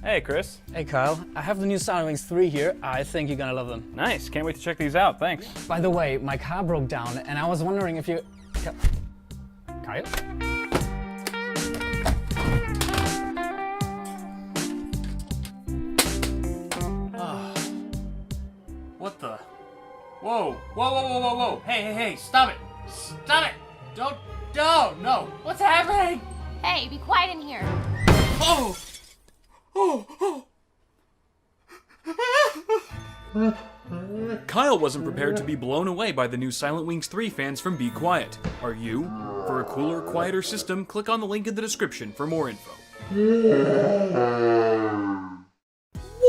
Hey, Chris. Hey Kyle, I have the new Silent Wings 3 here. I think you're gonna love them. Nice. Can't wait to check these out. Thanks. By the way, my car broke down and I was wondering if you... Kyle? What the? Whoa, whoa, whoa, whoa, whoa, whoa. Hey, stop it. Stop it. Don't, no. What's happening? Hey, be quiet in here. Oh. Kyle wasn't prepared to be blown away by the new Silent Wings 3 fans from Be Quiet. Are you? For a cooler, quieter system, click on the link in the description for more info.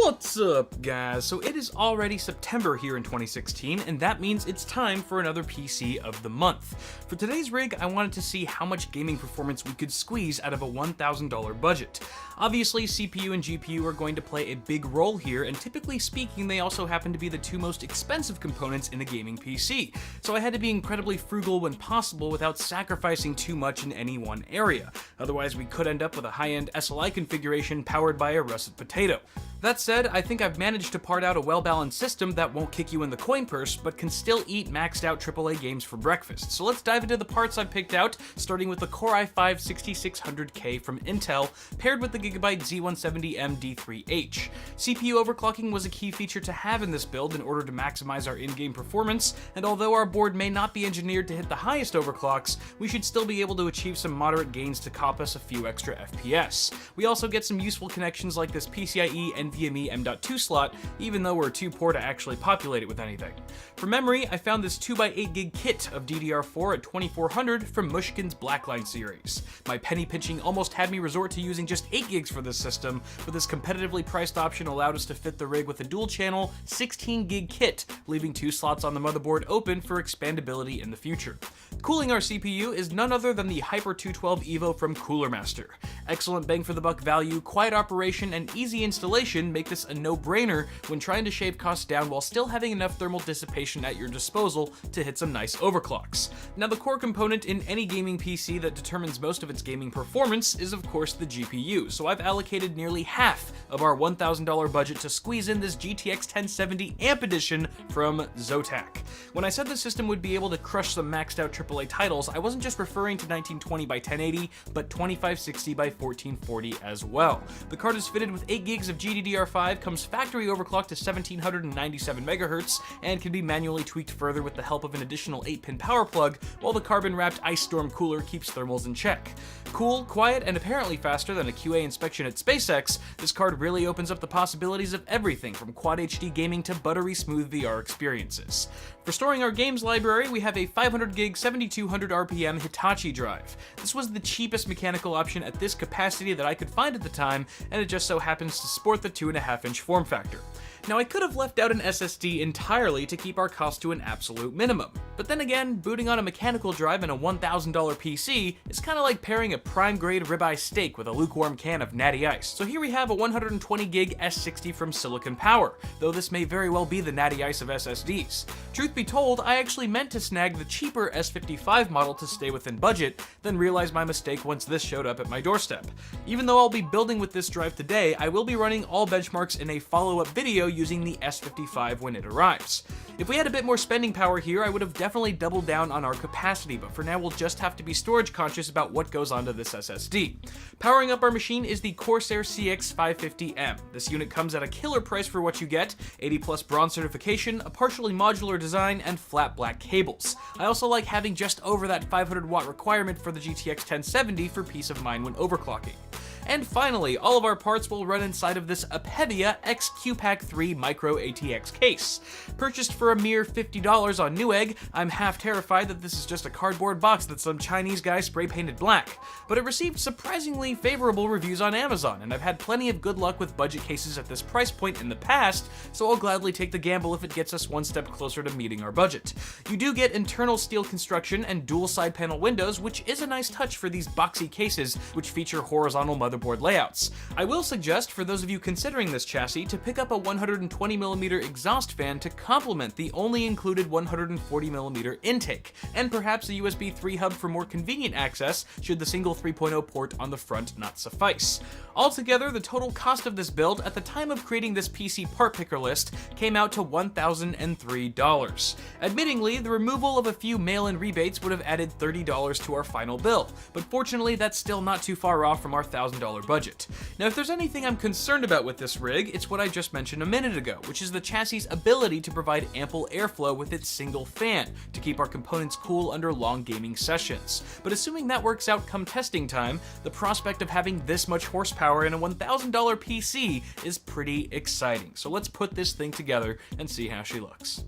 What's up, guys? So it is already September here in 2016, and that means it's time for another PC of the month. For today's rig, I wanted to see how much gaming performance we could squeeze out of a $1,000 budget. Obviously, CPU and GPU are going to play a big role here, and typically speaking, they also happen to be the two most expensive components in a gaming PC. So I had to be incredibly frugal when possible without sacrificing too much in any one area. Otherwise, we could end up with a high-end SLI configuration powered by a russet potato. That said, I think I've managed to part out a well-balanced system that won't kick you in the coin purse, but can still eat maxed out AAA games for breakfast. So let's dive into the parts I've picked out, starting with the Core i5-6600K from Intel, paired with the Gigabyte Z170M D3H. CPU overclocking was a key feature to have in this build in order to maximize our in-game performance, and although our board may not be engineered to hit the highest overclocks, we should still be able to achieve some moderate gains to cop us a few extra FPS. We also get some useful connections like this PCIe NVMe M.2 slot, even though we're too poor to actually populate it with anything. For memory, I found this 2x8GB kit of DDR4 at 2400 from Mushkin's Blackline series. My penny pinching almost had me resort to using just 8 gigs for this system, but this competitively priced option allowed us to fit the rig with a dual channel 16GB kit, leaving 2 slots on the motherboard open for expandability in the future. Cooling our CPU is none other than the Hyper 212 Evo from Cooler Master. Excellent bang for the buck value, quiet operation, and easy installation make this a no-brainer when trying to shave costs down while still having enough thermal dissipation at your disposal to hit some nice overclocks. Now, the core component in any gaming PC that determines most of its gaming performance is of course the GPU, so I've allocated nearly half of our $1,000 budget to squeeze in this GTX 1070 AMP edition from Zotac. When I said the system would be able to crush some maxed out AAA titles, I wasn't just referring to 1920 by 1080, but 2560 by 1440 as well. The card is fitted with 8 gigs of GDDR5, comes factory overclocked to 1797 MHz, and can be manually tweaked further with the help of an additional 8-pin power plug, while the carbon-wrapped Ice Storm cooler keeps thermals in check. Cool, quiet, and apparently faster than a QA inspection at SpaceX, this card really opens up the possibilities of everything from Quad HD gaming to buttery smooth VR experiences. For storing our games library, we have a 500GB 7200 RPM Hitachi drive. This was the cheapest mechanical option at this capacity that I could find at the time, and it just so happens to sport the 2.5-inch form factor. Now, I could have left out an SSD entirely to keep our cost to an absolute minimum, but then again, booting on a mechanical drive in a $1,000 PC is kind of like pairing a prime-grade ribeye steak with a lukewarm can of Natty Ice. So here we have a 120GB S60 from Silicon Power, though this may very well be the Natty Ice of SSDs. Truth be told, I actually meant to snag the cheaper S55 model to stay within budget, then realized my mistake once this showed up at my doorstep. Even though I'll be building with this drive today, I will be running all benchmarks in a follow-up video using the S55 when it arrives. If we had a bit more spending power here, I would have definitely doubled down on our capacity, but for now we'll just have to be storage conscious about what goes onto this SSD. Powering up our machine is the Corsair CX550M. This unit comes at a killer price for what you get, 80+ bronze certification, a partially modular design, and flat black cables. I also like having just over that 500 watt requirement for the GTX 1070 for peace of mind when overclocking. And finally, all of our parts will run inside of this Apevia X-Qpack3 micro ATX case. Purchased for a mere $50 on Newegg, I'm half terrified that this is just a cardboard box that some Chinese guy spray painted black. But it received surprisingly favorable reviews on Amazon, and I've had plenty of good luck with budget cases at this price point in the past, so I'll gladly take the gamble if it gets us one step closer to meeting our budget. You do get internal steel construction and dual side panel windows, which is a nice touch for these boxy cases, which feature horizontal motherboard motherboard layouts. I will suggest for those of you considering this chassis to pick up a 120mm exhaust fan to complement the only included 140mm intake, and perhaps a USB 3 hub for more convenient access should the single 3.0 port on the front not suffice. Altogether, the total cost of this build at the time of creating this PC part picker list came out to $1,003. Admittingly, the removal of a few mail-in rebates would have added $30 to our final bill, but fortunately that's still not too far off from our $1,000 budget. Now, if there's anything I'm concerned about with this rig, it's what I just mentioned a minute ago, which is the chassis' ability to provide ample airflow with its single fan to keep our components cool under long gaming sessions. But assuming that works out come testing time, the prospect of having this much horsepower in a $1,000 PC is pretty exciting. So let's put this thing together and see how she looks.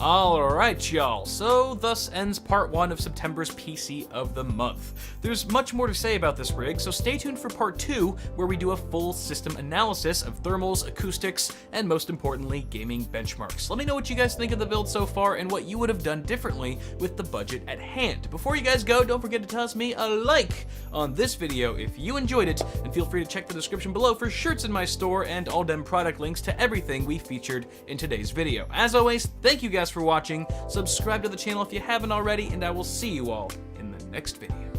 Alright y'all, so thus ends part 1 of September's PC of the month. There's much more to say about this rig, so stay tuned for part 2 where we do a full system analysis of thermals, acoustics, and most importantly, gaming benchmarks. Let me know what you guys think of the build so far and what you would have done differently with the budget at hand. Before you guys go, don't forget to toss me a like on this video if you enjoyed it, and feel free to check the description below for shirts in my store and all dem product links to everything we featured in today's video. As always, thank you guys for watching. Subscribe to the channel if you haven't already, and I will see you all in the next video.